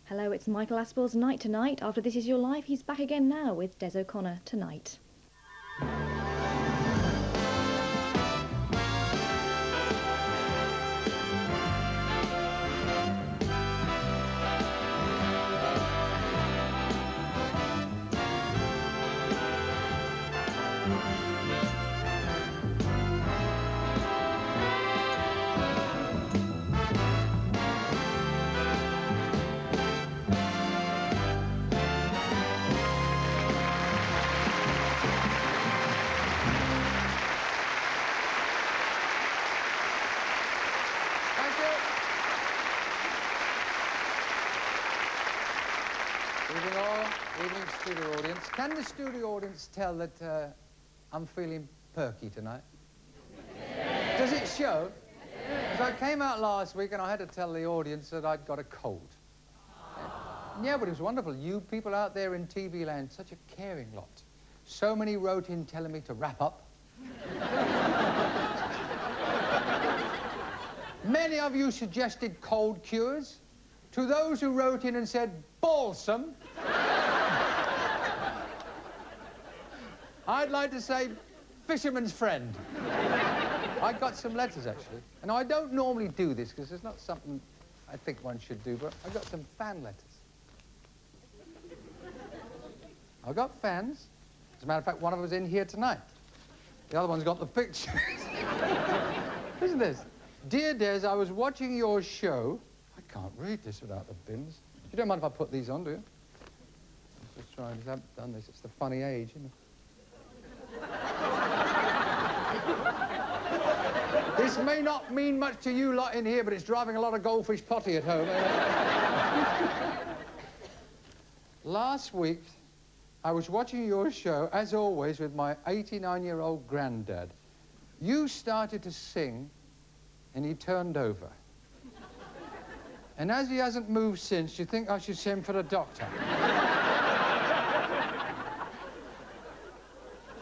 Hello, it's Michael Aspel's Night Tonight. After This Is Your Life, he's back again now with Des O'Connor tonight. Studio audience. Can the studio audience tell that I'm feeling perky tonight? Does it show? Because I came out last week and I had to tell the audience that I'd got a cold. Yeah, but it was wonderful. You people out there in TV land, such a caring lot. So many wrote in telling me to wrap up. Many of you suggested cold cures. To those who wrote in and said, balsam, I'd like to say, fisherman's friend. I got some letters, actually. And I don't normally do this, because it's not something I think one should do, but I got some fan letters. I got fans. As a matter of fact, one of them was in here tonight. The other one's got the pictures. Listen to this. Dear Des, I was watching your show. I can't read this without the bins. You don't mind if I put these on, do you? I'm just trying. I haven't done this. It's the funny age, isn't it? This may not mean much to you lot in here, but it's driving a lot of goldfish potty at home. Last week, I was watching your show, as always, with my 89-year-old granddad. You started to sing, and he turned over. And as he hasn't moved since, you think I should send for the doctor?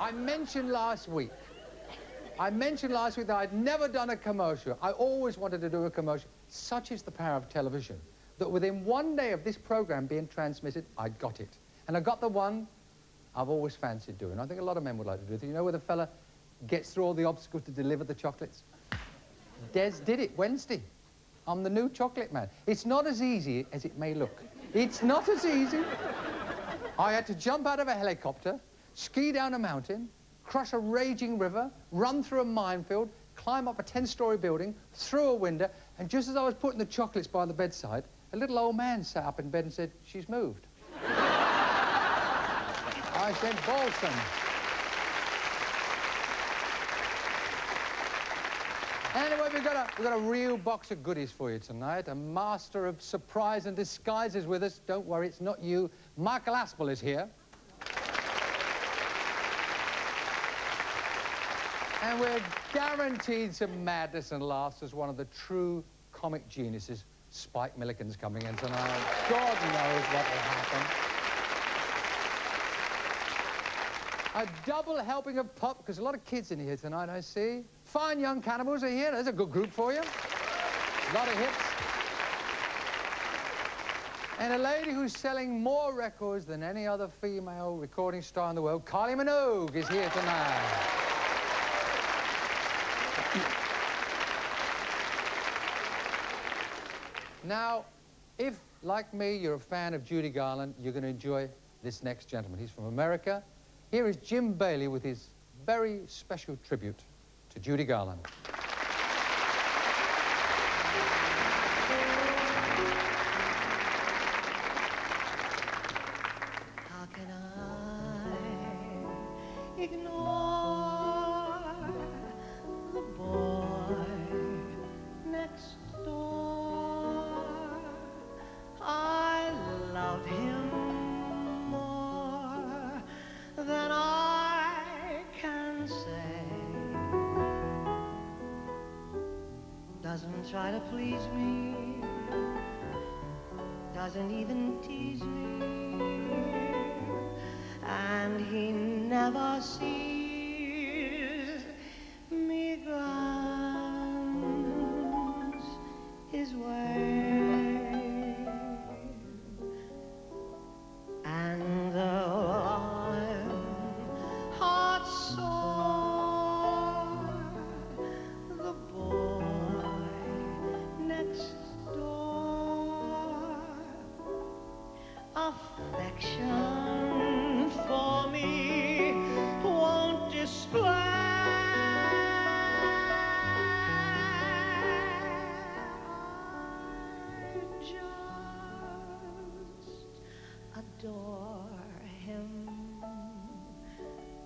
I mentioned last week that I'd never done a commercial. I always wanted to do a commercial. Such is the power of television, that within one day of this program being transmitted, I got it. And I got the one I've always fancied doing. I think a lot of men would like to do it. You know where the fella gets through all the obstacles to deliver the chocolates? Des did it Wednesday. I'm the new chocolate man. It's not as easy as it may look. It's not as easy. I had to jump out of a helicopter, ski down a mountain, cross a raging river, run through a minefield, climb up a 10-story building, through a window, and just as I was putting the chocolates by the bedside, a little old man sat up in bed and said, "She's moved." I said, "Balsam." Anyway, we've got a real box of goodies for you tonight. A master of surprise and disguise is with us. Don't worry, it's not you. Michael Aspel is here. And we're guaranteed some madness and laughs as one of the true comic geniuses. Spike Milligan's coming in tonight. God knows what will happen. A double helping of pop, because a lot of kids in here tonight, I see. Fine Young Cannibals are here. There's a good group for you. A lot of hits. And a lady who's selling more records than any other female recording star in the world, Kylie Minogue, is here tonight. Now, if, like me, you're a fan of Judy Garland, you're going to enjoy this next gentleman. He's from America. Here is Jim Bailey with his very special tribute to Judy Garland. How can I ignore the boy next door? I love him more than I can say. Doesn't try to please me, doesn't even tease me, and he never sees me glance his way. affection for me won't display. Adore him,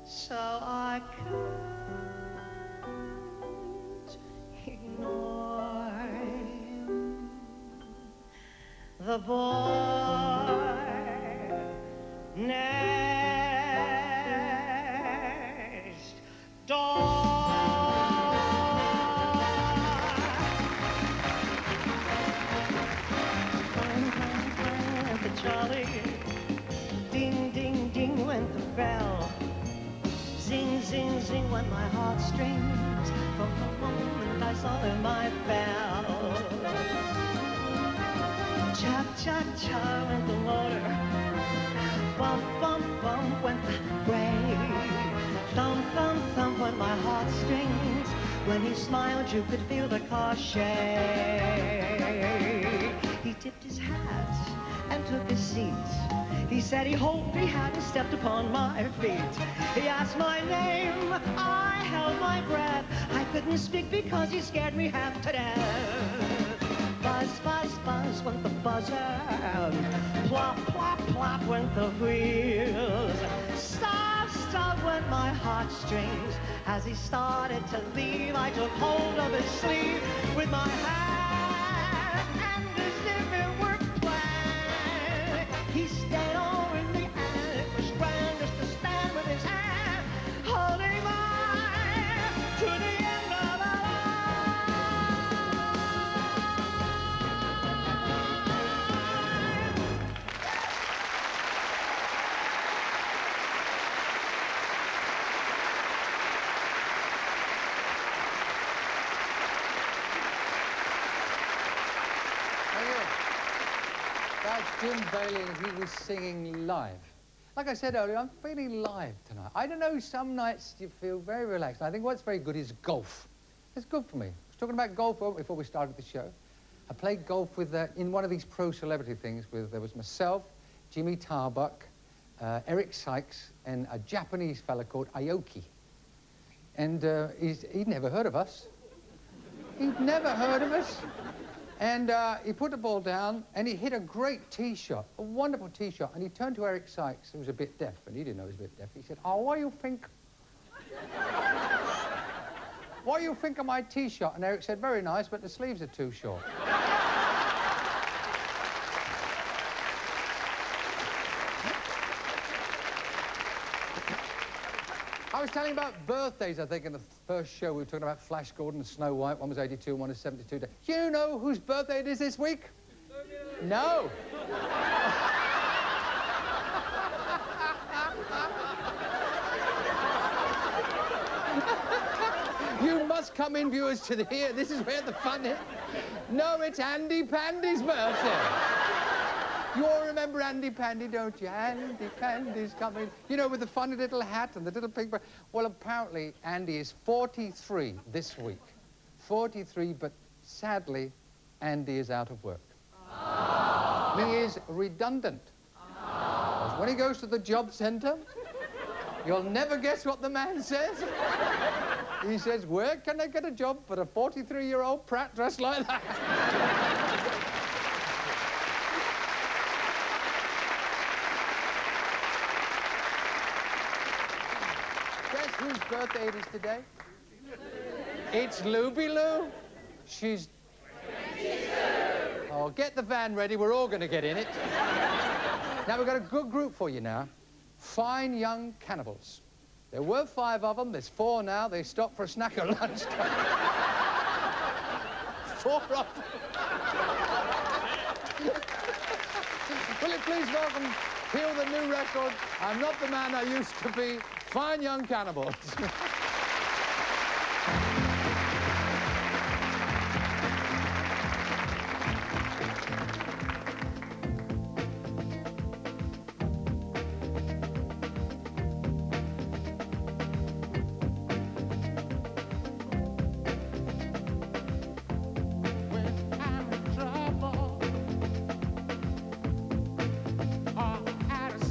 so I can't ignore him. The boy next door. The jolly. Ding, ding, ding went the bell. Zing, zing, zing went my heartstrings. From the moment I saw him, I fell. Cha, cha, cha went the motor. Bump, bump, bump went the brake. Thump, thump, thump went my heartstrings. When he smiled, you could feel the car shake. He tipped his hat and took his seat. He said he hoped he hadn't stepped upon my feet. He asked my name, I held my breath. I couldn't speak because he scared me half to death. Buzz, buzz, buzz went the buzzer. Plop, plop, plop went the wheels. Stop, stop went my heartstrings. As he started to leave, I took hold of his sleeve with my hand, and as if it were planned, he stayed over me, and it was grand just to stand with his hand holding mine to the end of the line. That's Jim Bailey, and he was singing live. Like I said earlier, I'm feeling live tonight. I don't know, some nights you feel very relaxed. I think what's very good is golf. It's good for me. I was talking about golf before we started the show. I played golf with, in one of these pro celebrity things with, there was myself, Jimmy Tarbuck, Eric Sykes, and a Japanese fella called Aoki. And he'd never heard of us. He'd never heard of us. And he put the ball down, and he hit a great tee shot, a wonderful tee shot. And he turned to Eric Sykes, who was a bit deaf, and he didn't know he was a bit deaf. He said, "Oh, what do you think? What do you think of my tee shot?" And Eric said, "Very nice, but the sleeves are too short." I was telling about birthdays, I think, in the first show. We were talking about Flash Gordon and Snow White. One was 82 and one was 72. Do you know whose birthday it is this week? No. You must come in, viewers, to the here. This is where the fun is. No, it's Andy Pandy's birthday. You all remember Andy Pandy, don't you? Andy Pandy's coming. You know, with the funny little hat and the little pink... Well, apparently, Andy is 43 this week. 43, but sadly, Andy is out of work. Oh. He is redundant. Oh. When he goes to the job centre, you'll never guess what the man says. He says, "Where can I get a job for a 43-year-old prat dressed like that?" Guess whose birthday it is today? It's Luby Lou. She's... 22. Oh, get the van ready. We're all going to get in it. Now, we've got a good group for you now. Fine Young Cannibals. There were 5 of them. There's 4 now. They stopped for a snack at lunchtime. 4 of them. Will you please welcome, hear the new record, "I'm Not the Man I Used to Be," Fine Young Cannibals. When I'm in trouble, or at a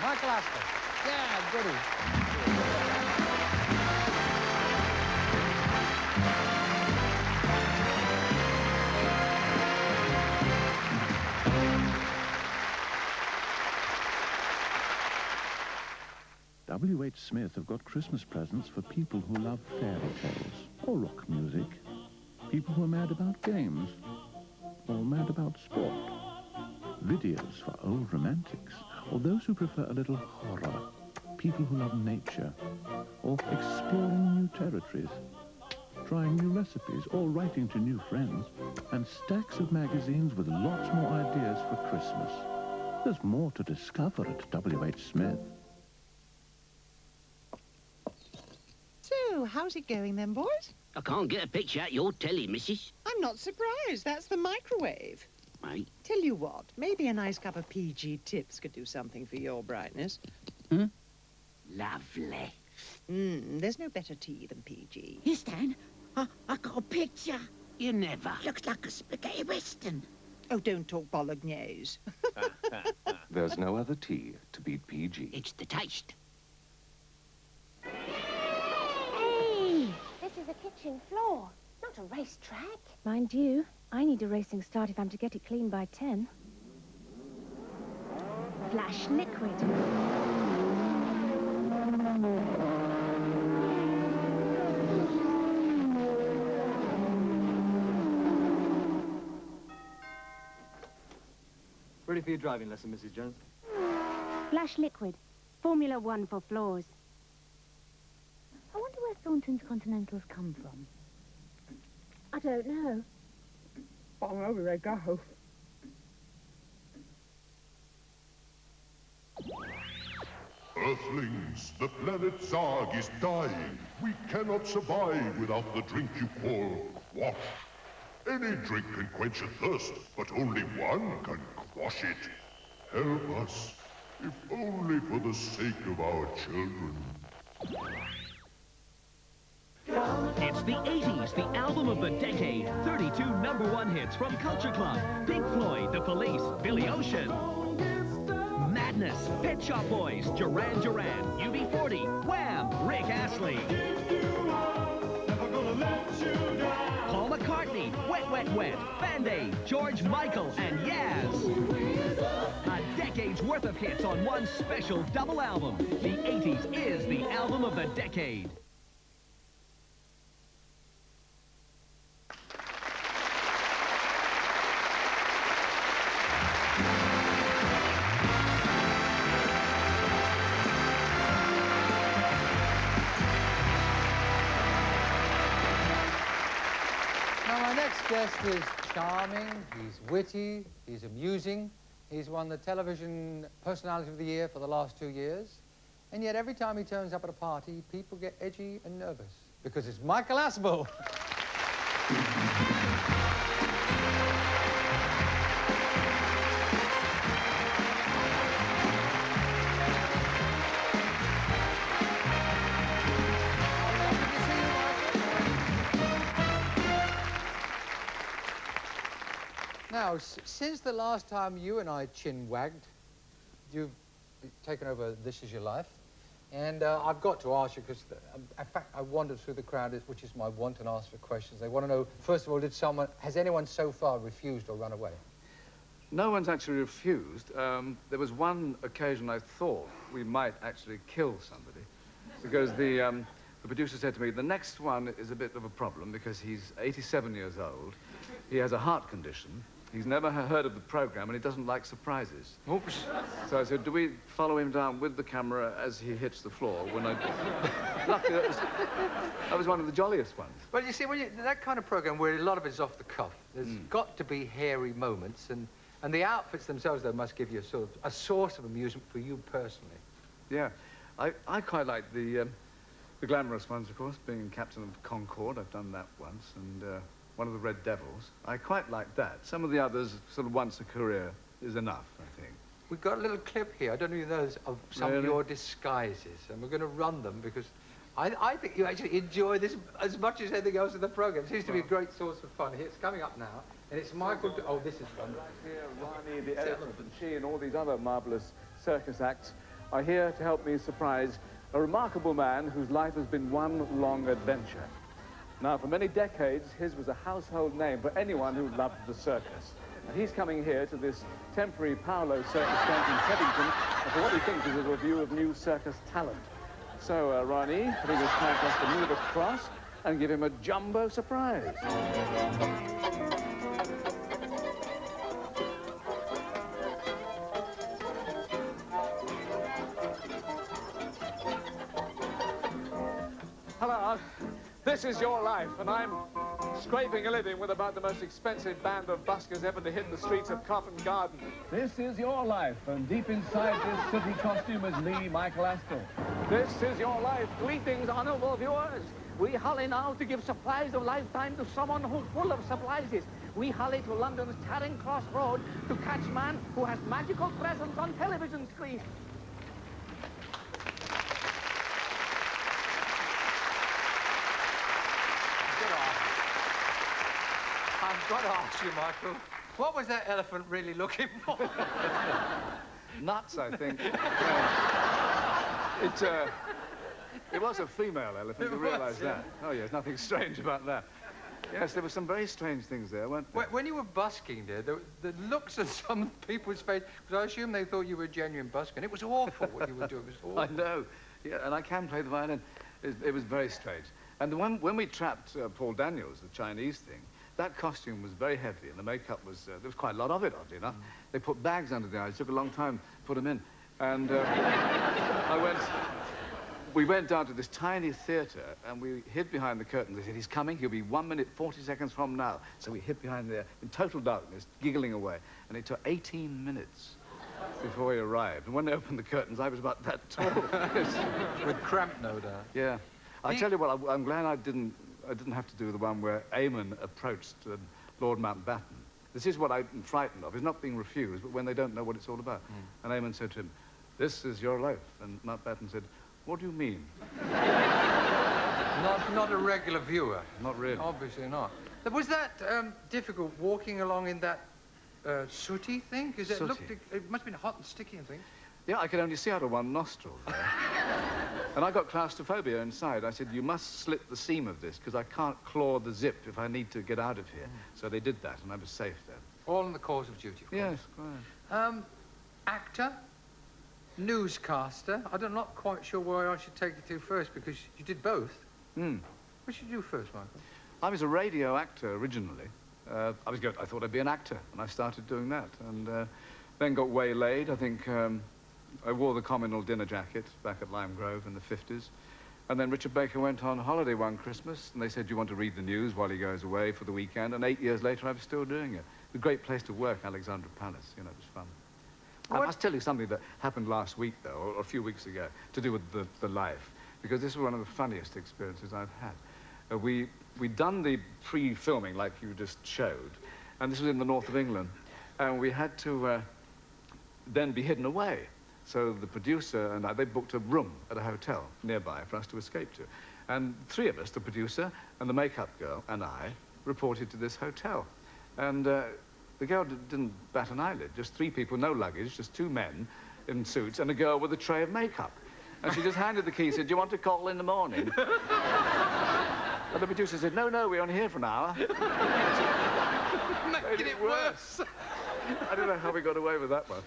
Michael Aspel. Yeah, goody. W.H. Smith have got Christmas presents for people who love fairy tales or rock music, people who are mad about games or mad about sport, videos for old romantics, or those who prefer a little horror, people who love nature, or exploring new territories, trying new recipes, or writing to new friends, and stacks of magazines with lots more ideas for Christmas. There's more to discover at W.H. Smith. So, how's it going then, boys? I can't get a picture out your telly, missus. I'm not surprised. That's the microwave. Right. Tell you what, maybe a nice cup of PG Tips could do something for your brightness. Lovely. There's no better tea than PG. Here, Stan. I got a picture. You never. Looks like a spaghetti western. Oh, don't talk bolognese. There's no other tea to beat PG. It's the taste. Hey, this is a kitchen floor, not a racetrack. Mind you, I need a racing start if I'm to get it clean by 10. Flash liquid. Ready for your driving lesson, Mrs. Jones? Flash liquid, Formula 1 for floors. I wonder where Thornton's Continentals come from. I don't know. But over they go. Earthlings, the planet Zarg is dying. We cannot survive without the drink you call quash. Any drink can quench a thirst, but only one can quash it. Help us, if only for the sake of our children. It's the 80s, the album of the decade. 32 #1 hits from Culture Club, Pink Floyd, The Police, Billy Ocean, Madness, Pet Shop Boys, Duran Duran, UB40, Wham, Rick Astley, Paul McCartney, Wet Wet Wet, Band-Aid, George Michael, and Yaz. A decade's worth of hits on one special double album. The 80s is the album of the decade. Our next guest is charming, he's witty, he's amusing. He's won the Television Personality of the Year for the last 2 years. And yet every time he turns up at a party, people get edgy and nervous. Because it's Michael Aspel. Now, since the last time you and I chin-wagged, you've taken over This Is Your Life. And I've got to ask you, because, in fact, I wandered through the crowd, which is my want, and asked for questions. They want to know, first of all, has anyone so far refused or run away? No one's actually refused. There was one occasion I thought we might actually kill somebody, because the producer said to me, the next one is a bit of a problem, because he's 87 years old, he has a heart condition, he's never heard of the program, and he doesn't like surprises. Oops. So I said, do we follow him down with the camera as he hits the floor? Luckily, that was one of the jolliest ones. Well, you see, that kind of program where a lot of it's off the cuff, there's got to be hairy moments, and the outfits themselves, though, must give you a source of amusement for you personally. Yeah. I quite like the glamorous ones, of course, being Captain of Concorde. I've done that once, and one of the Red Devils. I quite like that. Some of the others, sort of once a career, is enough, I think. We've got a little clip here, I don't even know, of some of your disguises, and we're going to run them, because I think you actually enjoy this as much as anything else in the program. It seems to be a great source of fun. It's coming up now, and it's Michael... Oh, this is fun. Here, Rani, the elephant, and she, and all these other marvellous circus acts are here to help me surprise a remarkable man whose life has been one long adventure. Now, for many decades, his was a household name for anyone who loved the circus. And he's coming here to this temporary Paolo circus tent in Teddington for what he thinks is a review of new circus talent. So, Ronnie, I think it's time for us to move across and give him a jumbo surprise. Hello, this is your life, and I'm scraping a living with about the most expensive band of buskers ever to hit the streets of Covent Garden. This is your life, and deep inside this city costume is me, Michael Aspel. This is your life. Greetings, honorable viewers. We hurry now to give supplies of lifetime to someone who's full of surprises. We hurry to London's Charing Cross Road to catch man who has magical presence on television screen. I've got to ask you, Michael, what was that elephant really looking for? Nuts, I think. It was a female elephant, you realise that? Oh, yes, nothing strange about that. Yes, there were some very strange things there, weren't there? When you were busking there, the looks on some people's face, because I assume they thought you were a genuine busker, and it was awful what you were doing. It was awful. I know. Yeah, and I can play the violin. It was very strange. And when we trapped Paul Daniels, the Chinese thing, that costume was very heavy, and the makeup was, there was quite a lot of it, oddly enough. They put bags under the eyes. It took a long time to put them in. And we went down to this tiny theatre, and we hid behind the curtain. They said, he's coming. He'll be 1 minute, 40 seconds from now. So we hid behind there in total darkness, giggling away. And it took 18 minutes before he arrived. And when they opened the curtains, I was about that tall. With cramp, no doubt. Yeah. I tell you what, I'm glad I didn't have to do the one where Eamon approached Lord Mountbatten. This is what I'm frightened of, is not being refused, but when they don't know what it's all about. And Eamon said to him, this is your life. And Mountbatten said, what do you mean? Not a regular viewer. Not really. Obviously not. Was that difficult, walking along in that sooty thing? Because it must have been hot and sticky and things. Yeah, I could only see out of one nostril there. And I got claustrophobia inside. I said, you must slit the seam of this, because I can't claw the zip if I need to get out of here. So they did that, and I was safe then. All in the cause of duty, of course. Yes, quite. Actor, newscaster. I'm not quite sure where I should take you to first, because you did both. What should you do first, Michael? I was a radio actor originally. I thought I'd be an actor, and I started doing that. And then got waylaid. I think I wore the communal dinner jacket back at Lime Grove in the 50s. And then Richard Baker went on holiday one Christmas, and they said, do you want to read the news while he goes away for the weekend? And 8 years later, I was still doing it. A great place to work, Alexandra Palace. You know, it was fun. I must tell you something that happened last week, though, or a few weeks ago, to do with the life, because this was one of the funniest experiences I've had. We'd done the pre-filming, like you just showed, and this was in the north of England, and we had to then be hidden away. So the producer and I, they booked a room at a hotel nearby for us to escape to. And three of us, the producer and the makeup girl and I, reported to this hotel. And the girl didn't bat an eyelid. Just three people, no luggage, just two men in suits and a girl with a tray of makeup. And she just handed the key and said, do you want to call in the morning? And the producer said, no, we're only here for an hour. Making it worse. I don't know how we got away with that one.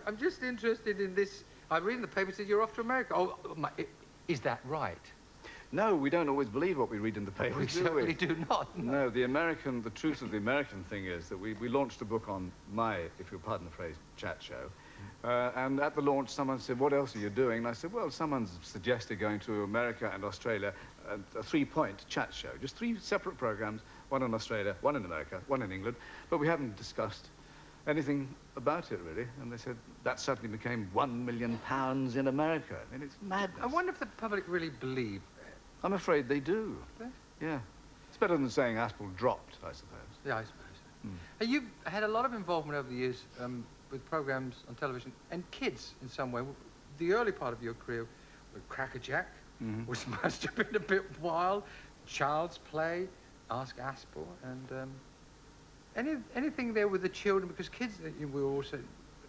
I'm just interested in this. I read in the paper that you're off to America. Oh, is that right? No, we don't always believe what we read in the papers, We certainly do not. No, the truth of the American thing is that we launched a book on my, if you'll pardon the phrase, chat show. And at the launch, someone said, what else are you doing? And I said, well, someone's suggested going to America and Australia, a three-point chat show. Just three separate programs, one in Australia, one in America, one in England. But we haven't discussed anything about it, really. And they said, that suddenly became £1 million in America. I mean, it's madness. I wonder if the public really believe it. I'm afraid they do. Yeah. It's better than saying Aspel dropped, I suppose. Yeah, I suppose. You've had a lot of involvement over the years with programs on television and kids in some way. The early part of your career with Crackerjack, which must have been a bit wild, Child's Play, Ask Aspel, and anything there with the children, because kids, we also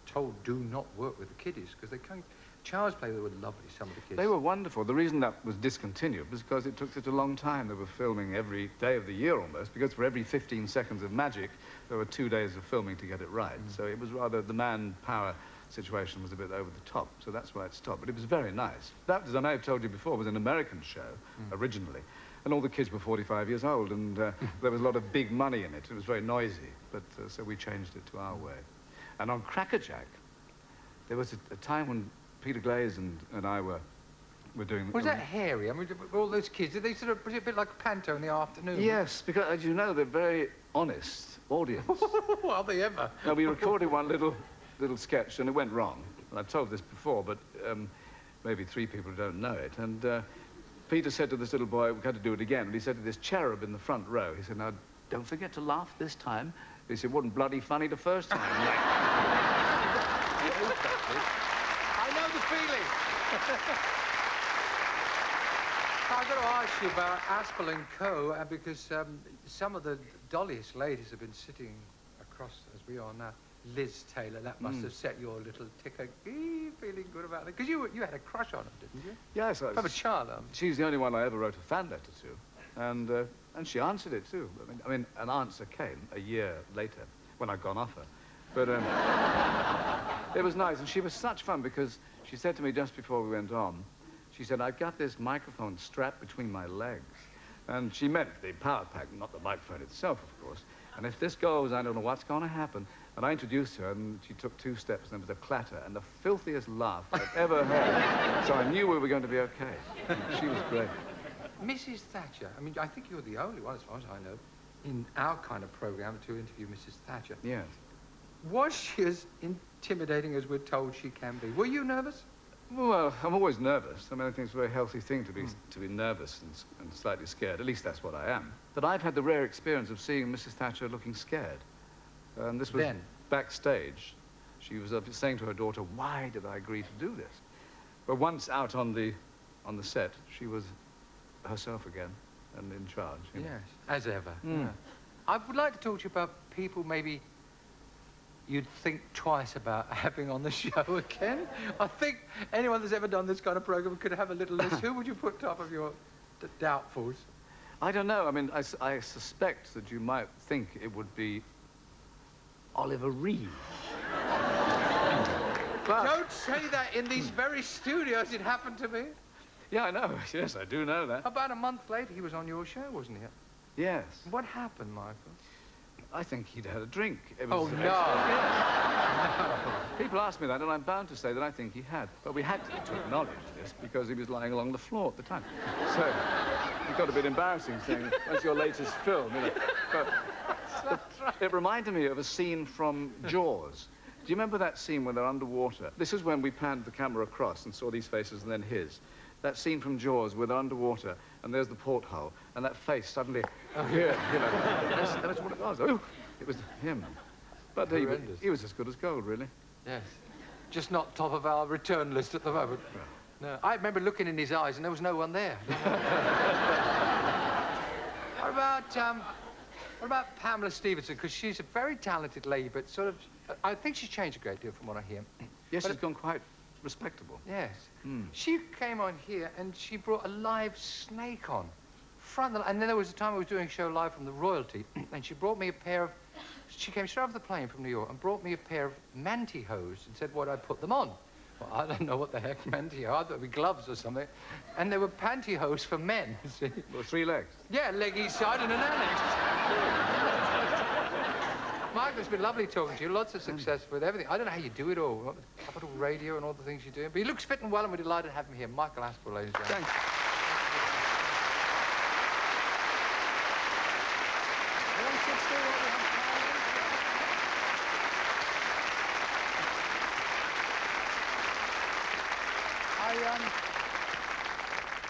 told do not work with the kiddies because they can't. Child's Play, they were lovely, some of the kids. They were wonderful. The reason that was discontinued was because it took such a long time. They were filming every day of the year almost, because for every 15 seconds of magic, there were 2 days of filming to get it right. So it was rather, the manpower situation was a bit over the top, so that's why it stopped. But it was very nice. That, as I may have told you before, was an American show, originally. And all the kids were 45 years old, and there was a lot of big money in it. It was very noisy, but so we changed it to our way. And on Crackerjack, there was a time when Peter Glaze and I were doing... Was that hairy? I mean, all those kids, did they sort of, was it a bit like Panto in the afternoon? Yes, because, as you know, they're very honest audience. Are they ever? Now, we recorded one little sketch, and it went wrong. And I've told this before, but maybe 3 people don't know it. And Peter said to this little boy, we had to do it again, and he said to this cherub in the front row, he said, now, don't forget to laugh this time. He said, it wasn't bloody funny the first time. I know the feeling. I've got to ask you about Aspel and Co. Because some of the dolliest ladies have been sitting across, as we are now. Liz Taylor, that must have set your little ticker feeling good about it. Because you had a crush on her, didn't you? Yes. From a child. She's the only one I ever wrote a fan letter to. And she answered it, too. I mean, an answer came a year later, when I'd gone off her. But it was nice, and she was such fun because she said to me just before we went on, she said, I've got this microphone strapped between my legs. And she meant the power pack, not the microphone itself, of course. And if this goes, I don't know what's going to happen. And I introduced her, and she took 2 steps, and there was a clatter, and the filthiest laugh I've ever heard. So I knew we were going to be okay. She was great. Mrs. Thatcher, I mean, I think you're the only one, as far as I know, in our kind of program to interview Mrs. Thatcher. Yes. Was she as intimidating as we're told she can be? Were you nervous? Well, I'm always nervous. I mean, I think it's a very healthy thing to be nervous and slightly scared. At least that's what I am. But I've had the rare experience of seeing Mrs. Thatcher looking scared. And this was backstage. She was saying to her daughter, why did I agree to do this? But once out on the set, she was herself again and in charge. You know. Yes, as ever. Yeah. I would like to talk to you about people maybe you'd think twice about having on the show again. I think anyone that's ever done this kind of program could have a little list. Who would you put top of your doubtfuls? I don't know. I mean, I suspect that you might think it would be Oliver Reed. But don't say that in these very studios. It happened to me. Yeah, I know. Yes, I do know that. About a month later, he was on your show, wasn't he? Yes. What happened, Michael? I think he'd had a drink. Oh, no. No. People ask me that, and I'm bound to say that I think he had. But we had to acknowledge this because he was lying along the floor at the time. So it got a bit embarrassing saying, what's your latest film? You know. But it reminded me of a scene from Jaws. Do you remember that scene when they're underwater? This is when we panned the camera across and saw these faces and then his. That scene from Jaws where they're underwater and there's the porthole and that face suddenly appeared, you know. That's what it was. Oh, it was him. But he was as good as gold, really. Yes. Just not top of our return list at the moment. No. I remember looking in his eyes and there was no one there. What about Pamela Stevenson? Because she's a very talented lady, but sort of, I think she's changed a great deal from what I hear. Yes, she's gone quite respectable. Yes. She came on here and she brought a live snake on. And then there was a time I was doing a show live from the Royalty, and she brought me a pair of... She came straight off the plane from New York and brought me a pair of mantyhose and said, would I put them on? Well, I don't know what the heck mantyhose. I thought it would be gloves or something. And they were pantyhose for men, see? Well, 3 legs. Yeah, leg each side and an annex. Michael, it's been lovely talking to you. Lots of success with everything. I don't know how you do it all. Capital Radio and all the things you do. But he looks fit and well, and we're delighted to have him here. Michael Aspel, ladies and gentlemen. Thanks.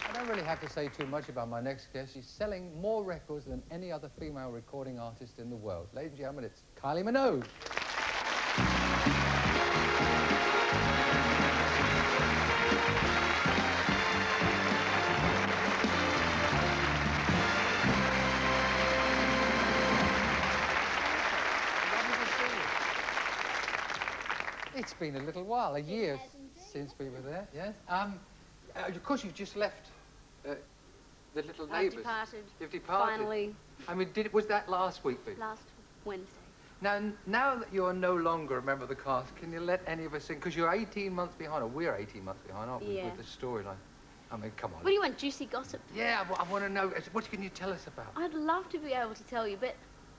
I don't really have to say too much about my next guest. She's selling more records than any other female recording artist in the world. Ladies and gentlemen, it's Kylie Minogue. It's been a little while, a year since we were there, yes. Of course, you've just left the little neighbours. I've departed. You've departed. Finally. I mean, was that last week, Vic? Last Wednesday. Now that you're no longer a member of the cast, can you let any of us in? Because you're 18 months behind, or we're 18 months behind, aren't we, Yeah. with the storyline? I mean, come on. What do you want, juicy gossip? Yeah, I want to know. What can you tell us about? I'd love to be able to tell you, but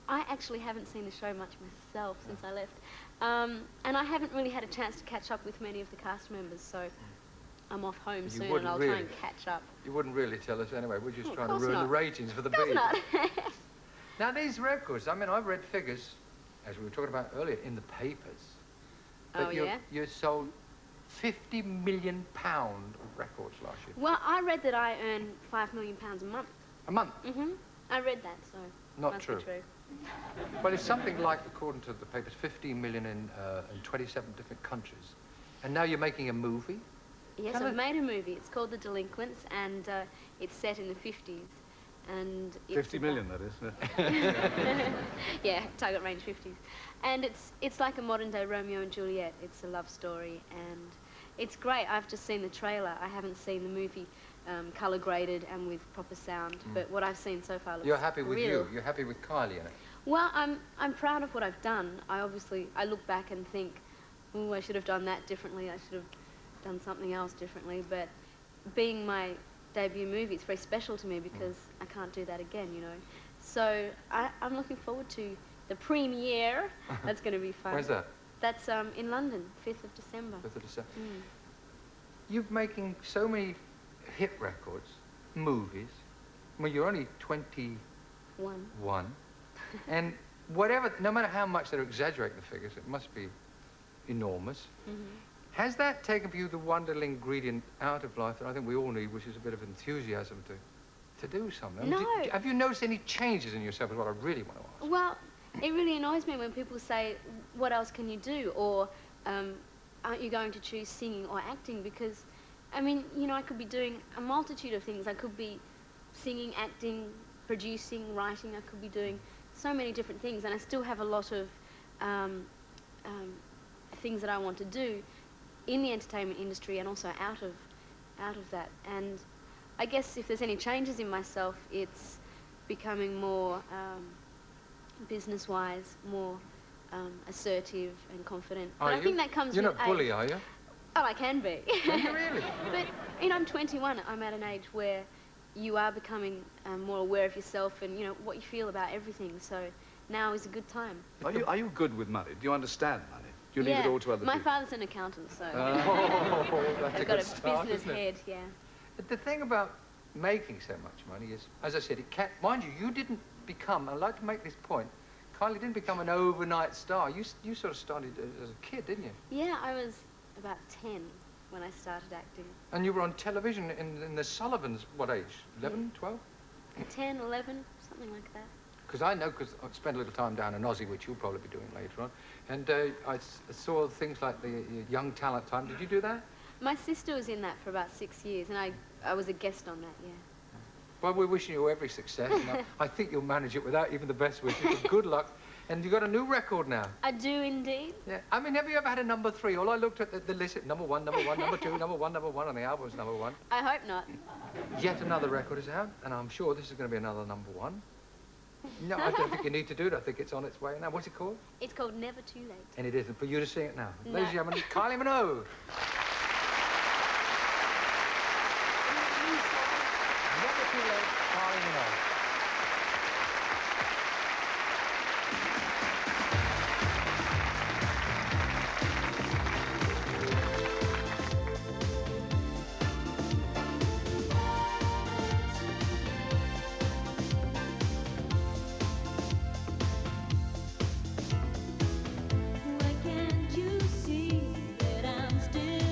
I actually haven't seen the show much myself since I left. And I haven't really had a chance to catch up with many of the cast members, so I'm off home You soon wouldn't and I'll really. try and catch up. You wouldn't really tell us anyway. We're just Oh, trying to of course ruin the not. ratings for the Of course beat. not. Now, these records, I mean, I've read figures, as we were talking about earlier, in the papers. Oh, yeah? You sold £50 million of records last year. Well, I read that I earn £5 million a month. A month? Mm-hmm. I read that, so Not must true. be true. Well, it's something like, according to the papers, 15 million in 27 different countries. And now you're making a movie? Yes, I've made a movie. It's called The Delinquents, and it's set in the 50s. And it's 50 million, that is. yeah, target range 50s. And it's like a modern-day Romeo and Juliet. It's a love story, and it's great. I've just seen the trailer. I haven't seen the movie colour graded and with proper sound, but what I've seen so far looks You're happy with real. you? You're happy with Kylie in it? Well, I'm proud of what I've done. I look back and think, oh, I should have done that differently. I should have done something else differently. But being my debut movie, it's very special to me because I can't do that again, you know. So I'm looking forward to the premiere. That's going to be fun. Where's that? That's in London, 5th of December. 5th of December. You're making so many hit records, movies. Well, you're only 21. And whatever, no matter how much they're exaggerating the figures, it must be enormous. Has that taken for you the one little ingredient out of life that I think we all need, which is a bit of enthusiasm to do something? No. Have you noticed any changes in yourself is what I really want to ask. Well, it really annoys me when people say, what else can you do? Or aren't you going to choose singing or acting? Because, I mean, you know, I could be doing a multitude of things. I could be singing, acting, producing, writing. I could be doing so many different things, and I still have a lot of things that I want to do in the entertainment industry and also out of that. And I guess if there's any changes in myself, it's becoming more business-wise, more assertive and confident. But I think that comes with age. You're not bully, are you? Oh, I can be. Are you really? But, you know, I'm 21. I'm at an age where you are becoming more aware of yourself and, you know, what you feel about everything. So now is a good time. Are you good with money? Do you understand money? Do you leave it all to other my people? father's an accountant, so That's I've got a business head, yeah. But the thing about making so much money is, as I said, it can't, mind you didn't become, I'd like to make this point, Kylie didn't become an overnight star. You sort of started as a kid, didn't you? Yeah, I was about 10 when I started acting. And you were on television in the Sullivans, what age? 11, 12? 10, 11, something like that. Because I know, because I spent a little time down in Aussie, which you'll probably be doing later on, and I saw things like the Young Talent Time. Did you do that? My sister was in that for about 6 years, and I was a guest on that, yeah. Well, we're wishing you every success. And I think you'll manage it without even the best wishes. But good luck. And you've got a new record now. I do indeed. Yeah. I mean, have you ever had a number 3? All I looked at the list, number 1, number 1, number 2, number 1, number 1, and the album's number 1. I hope not. Yet another record is out, and I'm sure this is going to be another number 1. No, I don't think you need to do it. I think it's on its way now. What's it called? It's called Never Too Late. And it isn't for you to sing it now. No. Ladies and gentlemen, Kylie Minogue. Never too late, Kylie Minogue. Why can't you see that I'm still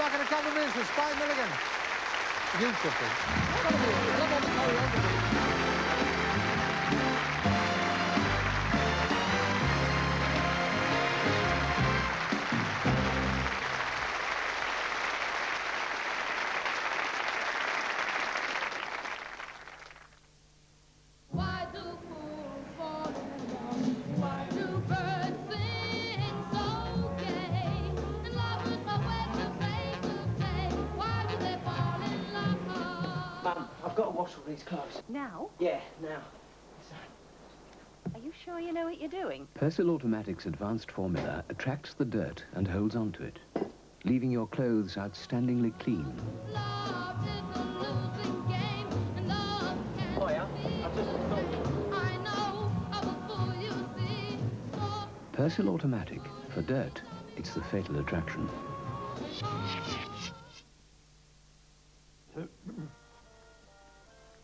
back in a couple of minutes with Spike Milligan. Beautiful. I love all the choreography. Mum, I've got to wash all these clothes. Now? Yeah, now. Are you sure you know what you're doing? Persil Automatic's advanced formula attracts the dirt and holds onto it, leaving your clothes outstandingly clean. Persil Automatic. For dirt, it's the fatal attraction.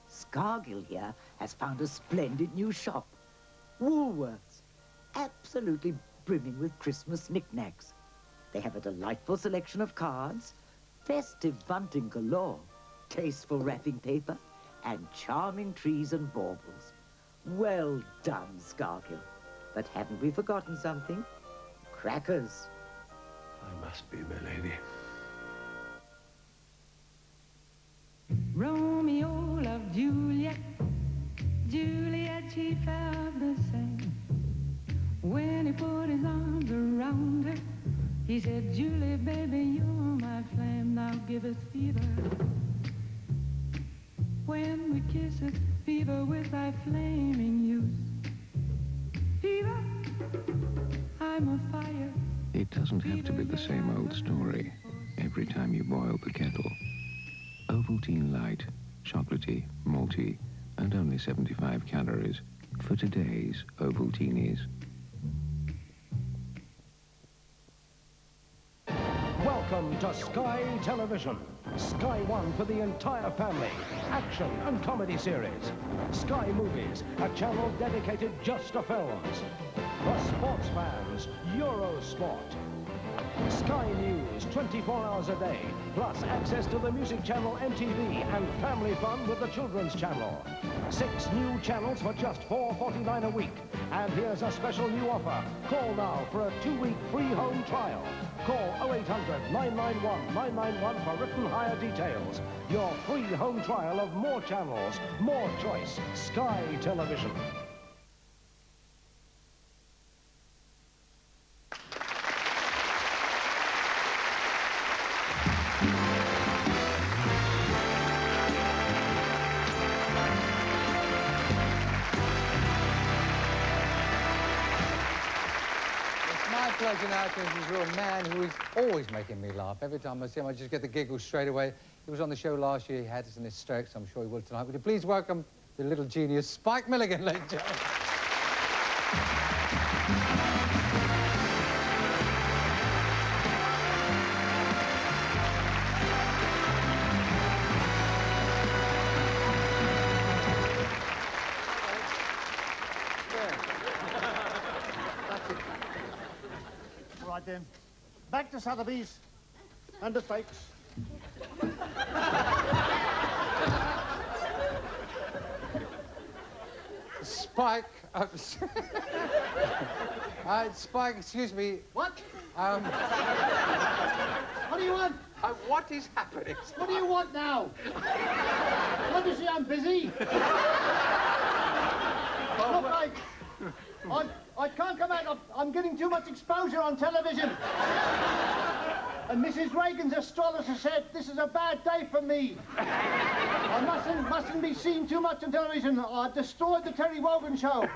Scargill here has found a splendid new shop. Woolworths. Absolutely brimming with Christmas knickknacks. They have a delightful selection of cards, festive bunting galore, tasteful wrapping paper, and charming trees and baubles. Well done, Scargill. But haven't we forgotten something? Crackers. I must be, my lady. Romeo loved Juliet, Juliet she felt the same. When he put his arms around her, he said, Julie, baby, you're my flame, now give us fever. When we kiss it, fever with thy flaming youth. Fever, I'm a fire. It doesn't have to be the same old story every time you boil the kettle. Ovaltine Light, chocolatey, malty, and only 75 calories for today's Ovaltinis. Welcome to Sky Television. Sky One for the entire family. Action and comedy series. Sky Movies, a channel dedicated just to films. For sports fans, Eurosport. Sky News, 24 hours a day, plus access to the music channel MTV and family fun with the children's channel. 6 new channels for just $4.49 a week. And here's a special new offer. Call now for a 2-week free home trial. Call 0800-991-991 for written hire details. Your free home trial of more channels, more choice. Sky Television. Pleasure now to introduce a man who is always making me laugh. Every time I see him, I just get the giggles straight away. He was on the show last year. He had us in hysterics. I'm sure he will tonight. Would you please welcome the little genius, Spike Milligan, ladies and gentlemen. Right then, back to Sotheby's and the fakes. Spike, Spike, excuse me. What? What do you want? What is happening? What do you want now? Don't you see I'm busy? Look, I can't come out. I'm getting too much exposure on television. And Mrs. Reagan's astrologer said this is a bad day for me. I mustn't be seen too much on television. I've destroyed the Terry Wogan show.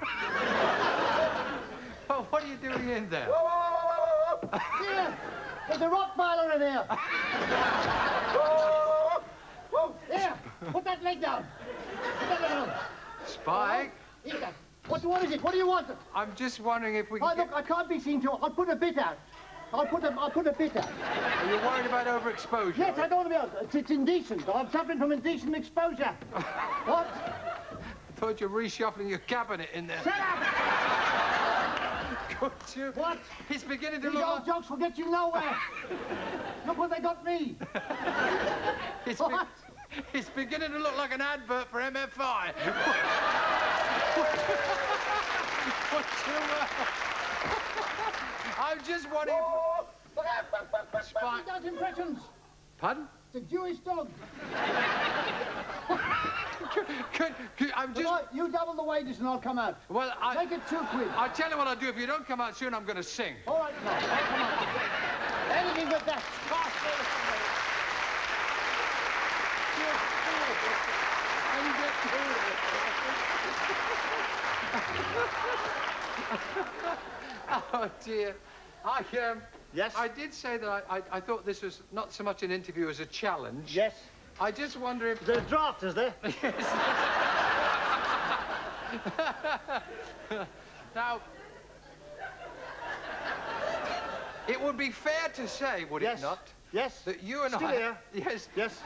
Oh, what are you doing in there? Whoa, whoa, whoa, whoa. Here, there's a Rottweiler in here. Whoa, whoa, here, put that leg down. Put that leg down. Spike? Here, what is it? What do you want? I'm just wondering if we can... Look, I can't be seen too. I'll put a bit out. I'll put a bit out. Are you worried about overexposure? Yes, I don't want to be out. It's indecent. I'm suffering from indecent exposure. What? I thought you were reshuffling your cabinet in there. Shut up! Could you? What? He's beginning to These look old like... jokes will get you nowhere. Look what they got me. It's beginning to look like an advert for MFI. I'm just wondering... Spike. He does impressions. Pardon? It's a Jewish dog. I'm just... You double the wages and I'll come out. Well, Make it £2. I'll tell you what I'll do. If you don't come out soon, I'm going to sing. All right, Clark. I'll come out. Anything but that. Oh, dear. Yes? I did say that I thought this was not so much an interview as a challenge. Yes. I just wonder if... There's a draft, is there? Yes. Now, it would be fair to say, would it not? Yes. That you and Still I... here. Yes. Yes.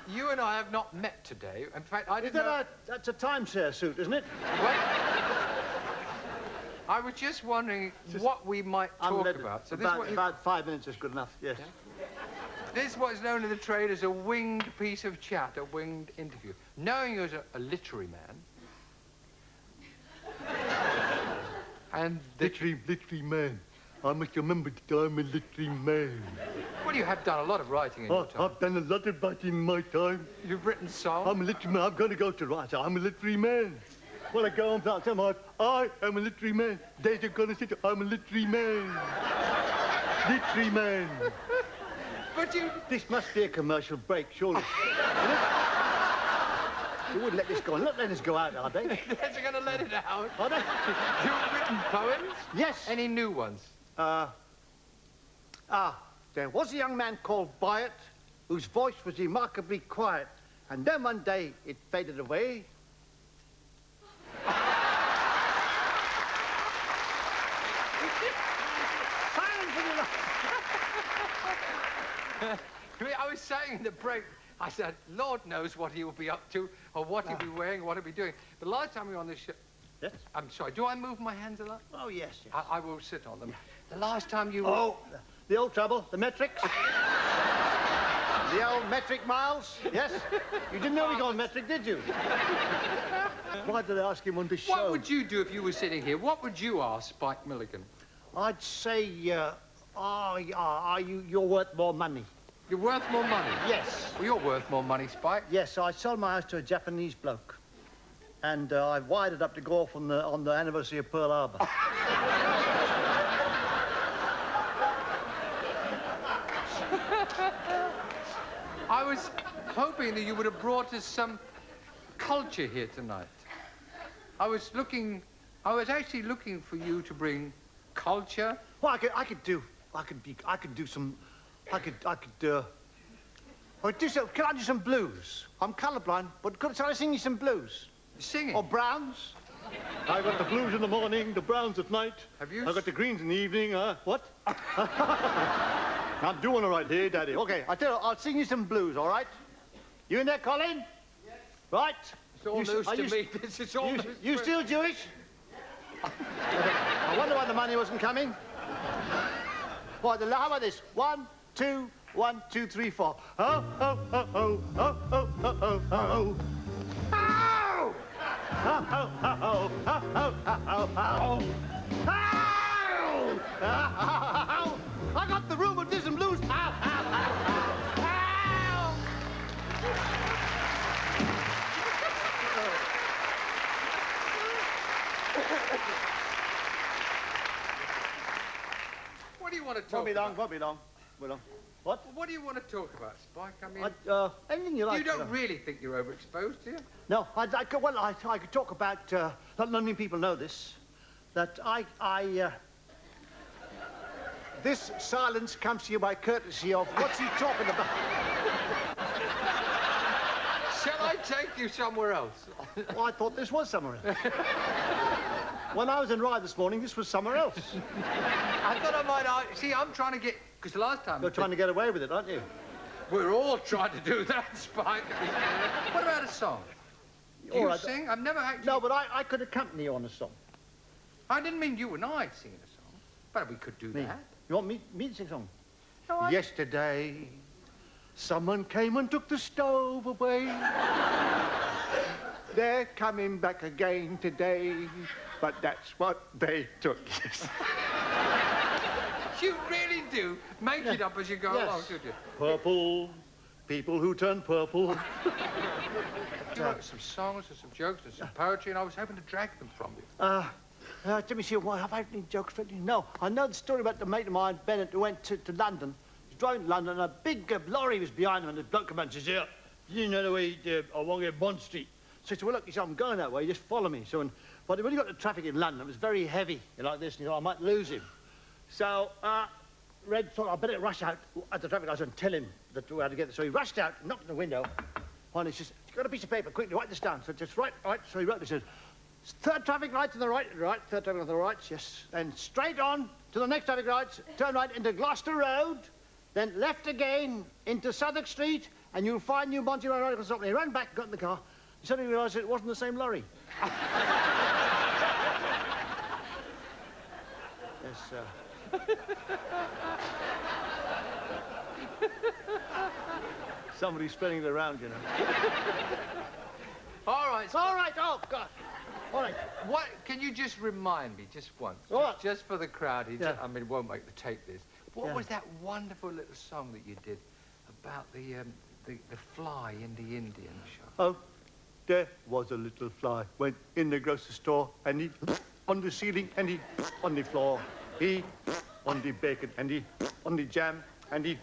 You and I have not met today. In fact, I didn't know... That's a timeshare suit, isn't it? What? I was just wondering what we might talk about. So about 5 minutes is good enough, yes. Yeah. This is what's known in the trade as a winged piece of chat, a winged interview. Knowing you as a literary man... and... Literary man. I must remember that I'm a literary man. Well, you have done a lot of writing in your time. I've done a lot of writing in my time. You've written songs? I'm a literary man. I'm going to go to write. I'm a literary man. Well, I go on to tell my I am a literary man. They're going to say, I'm a literary man. Literary man. But you... This must be a commercial break, surely. You wouldn't let this go on. Not let us go out, are they? They're going to let it out. Are they? You've written poems? Yes. Any new ones? There was a young man called Wyatt, whose voice was remarkably quiet. And then one day, it faded away. I was saying in the break, I said, Lord knows what he'll be up to, or what he'll be wearing, or what he'll be doing. The last time we were on this show... Yes? I'm sorry, do I move my hands a lot? Oh, yes, yes. I will sit on them. The last time you... Oh, the old trouble, the metrics. The old metric miles, yes? You didn't know we go on metric, did you? Why did I ask him on this show? What would you do if you were sitting here? What would you ask Spike Milligan? I'd say, you're worth more money. You're worth more money? Yes. Well, you're worth more money, Spike. Yes, I sold my house to a Japanese bloke. And I wired it up to go off on the anniversary of Pearl Harbor. I was hoping that you would have brought us some culture here tonight. I was actually looking for you to bring culture. Well, I could do some can I do some blues? I'm colourblind, but can I sing you some blues? Singing? Or browns? I got the blues in the morning, the browns at night. Have you? I got the greens in the evening, what? I'm doing all right here, Daddy. Okay, I'll sing you some blues, all right? You in there, Colin? Yes. Right. It's all news to me. This is all news. You still Jewish? I wonder why the money wasn't coming. Right, how about this? 1, 2, 1, 2, 3, 4. Oh, oh, oh, oh, oh, oh, oh, oh, oh. Ow! Oh, oh, oh, oh, oh, oh, oh, oh. Ow! Ow! I got the rheumatism blues. Ow, ow, ow, ow. What do you want to talk about? Won't be long. What? What do you want to talk about, Spike? I mean... anything you like. You don't really think you're overexposed, do you? No, I could talk about, not many people know this, that this silence comes to you by courtesy of, what's he talking about? Shall I take you somewhere else? Well, I thought this was somewhere else. When I was in Rye this morning, this was somewhere else. I thought I might... See, I'm trying to get... Because the last time... You're trying to get away with it, aren't you? We're all trying to do that, Spike. What about a song? Do you sing? I've never actually... No, but I could accompany you on a song. I didn't mean you and I singing a song. But we could do that. You want me to sing a song? No, Yesterday, Someone came and took the stove away. They're coming back again today, but that's what they took. You really do make it up as you go along, don't you? Purple. People who turn purple. You wrote some songs and some jokes and some poetry, and I was hoping to drag them from you. Let me see, what, have I had any jokes? No, I know the story about the mate of mine, Bennett, who went to London. He was driving to London, and a big lorry was behind him, and the bloke came out and says, "Yeah, you know the way I want to get Bond Street." So he said, "Well, look," he said, "I'm going that way, just follow me." So, but when he got to traffic in London, it was very heavy, like this, and he thought, I might lose him. So, Red thought, I better rush out at the traffic lights and tell him that we had to get there. So he rushed out, knocked on the window, and he says, "You got a piece of paper, quickly, write this down." So just write. So he wrote, he said, "Third traffic light to the right, third traffic light to the right, yes. Then straight on to the next traffic lights, turn right into Gloucester Road, then left again into Southwark Street, and you'll find New Monty right across the top." He ran back, got in the car, he suddenly realised it wasn't the same lorry. Yes, sir. Somebody's spreading it around, you know. All right. All right, oh, God. All right. What, can you just remind me, just once, What? just for the crowd, I mean, it won't make the tape this. What Yeah. was that wonderful little song that you did about the fly in the Indian show? Oh, there was a little fly went in the grocery store, and he on the ceiling, and he on the floor. He on the bacon, and he on the jam, and he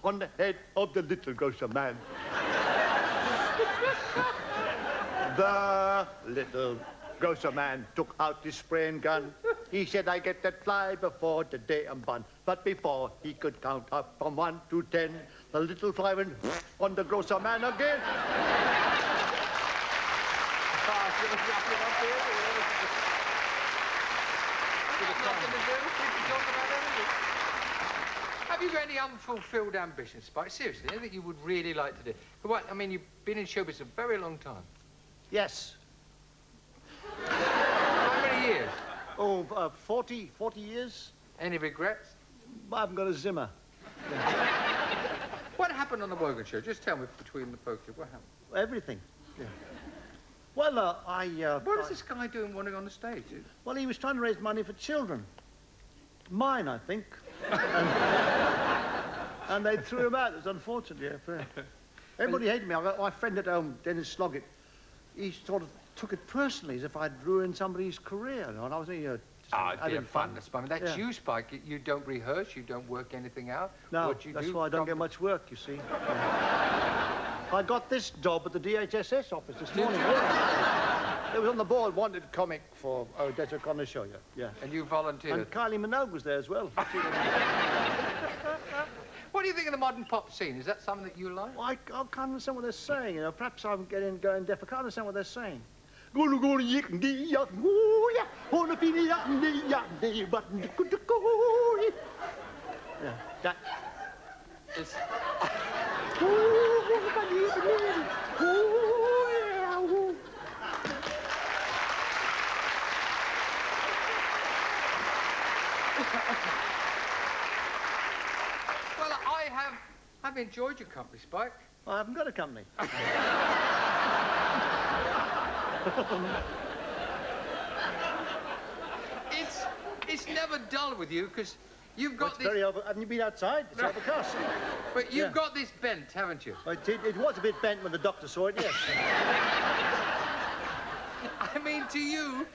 on the head of the little grocer man. The little grocer man took out his spraying gun. He said, "I get that fly before the day I'm born." But before he could count up from 1 to 10, the little fly went on the grocer man again. Have you got any unfulfilled ambitions, Spike? Seriously, anything you would really like to do? What, I mean, you've been in showbiz a very long time. Yes. How many years? Oh, 40 years. Any regrets? I haven't got a Zimmer. What happened on the Wogan show? Just tell me between the both of you, what happened? Everything. Yeah. Well, What is this guy doing wandering on the stage? Well, he was trying to raise money for children. Mine, I think. And they threw him out. It was unfortunate, yeah. Everybody hated me. I got my friend at home, Dennis Sloggett. He sort of took it personally, as if I'd ruined somebody's career. And I was having fun. I mean, that's you, Spike. You don't rehearse. You don't work anything out. No, what you that's do, why I don't get much work, you see. I got this job at the DHSS office this morning. It was on the board, wanted comic for Des O'Connor's show, yeah. And you volunteered? And Kylie Minogue was there as well. What do you think of the modern pop scene? Is that something that you like? Well, I can't understand what they're saying, you know. Perhaps I'm going deaf. I can't understand what they're saying. Yeah, that... It's... Well, I've enjoyed your company, Spike. I haven't got a company. It's never dull with you, because you've got this... Haven't you been outside? It's overcast. But you've got this bent, haven't you? It was a bit bent when the doctor saw it, yes. I mean, to you,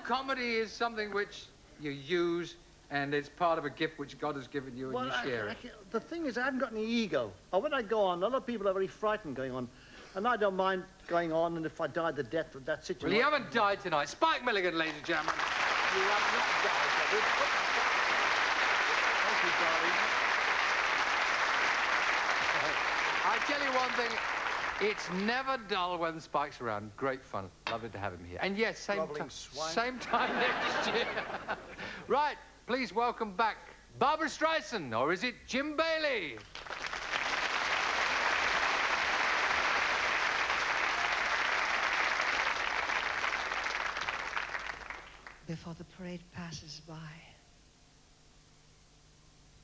comedy is something which you use, and it's part of a gift which God has given you, and you share it. The thing is, I haven't got any ego. When I go on, a lot of people are very frightened going on. And I don't mind going on, and if I died the death of that situation... Well, you haven't died tonight. Spike Milligan, ladies and gentlemen. You have not died. Thank you, darling. I tell you one thing, it's never dull when Spike's around. Great fun. Lovely to have him here. And yes, same time next year. Right, please welcome back Barbara Streisand, or is it Jim Bailey? Before the parade passes by,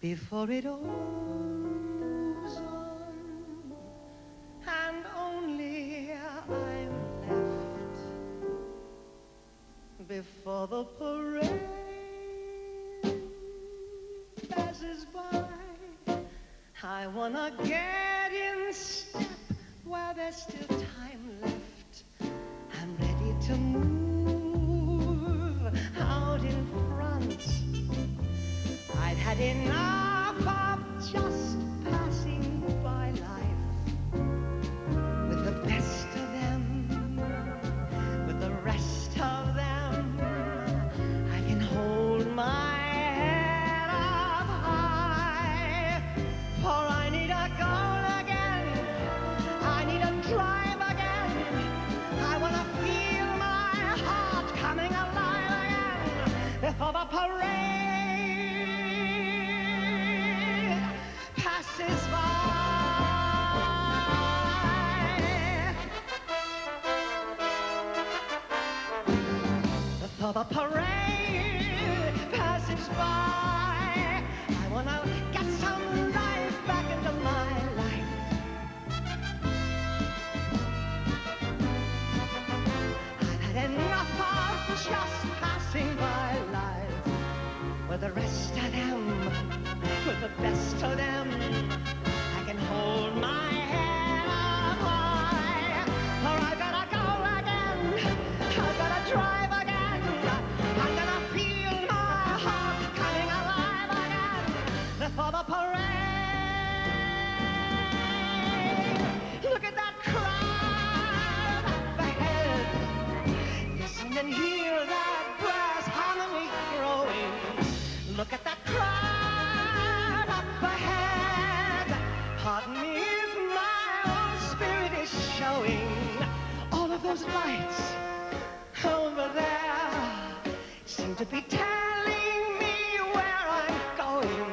before it all goes on, wanna get in step while there's still time left. I'm ready to move out in front. I've had enough of just passing by life with the best of them, with the rest of them. I can hold my head up high, for I need a goal again. I need a drive again. I want to feel my heart coming alive again before the parade passes by. Before the parade passes by, I want to get some life back into my life. I've had enough of just passing by life with the rest of them, with the best of them. I can hold my head up high, or I gotta go again. I gotta drive again. I'm gonna feel my heart coming alive again before the parade. Look at that crowd up ahead. Listen and hear that brass harmony growing. Look at that crowd up ahead. Pardon me if my own spirit is showing. All of those lights over there seem to be telling me where I'm going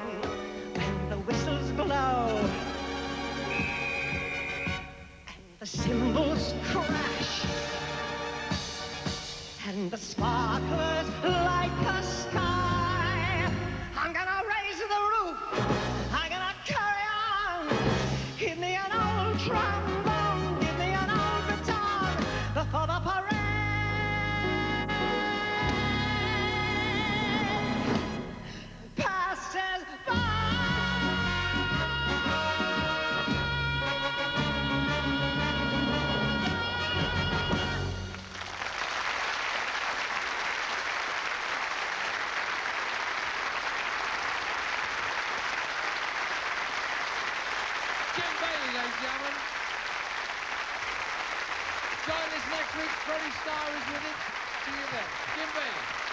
when the whistles blow and the cymbals crash and the sparklers light the sky. I'm gonna raise the roof. I'm gonna carry on. Give me an old trombone. Give me an old baton before the parade passes by. Jim Bailey, ladies and gentlemen. Join us next week. Freddie Starr is with it. See you then. Jim Bailey.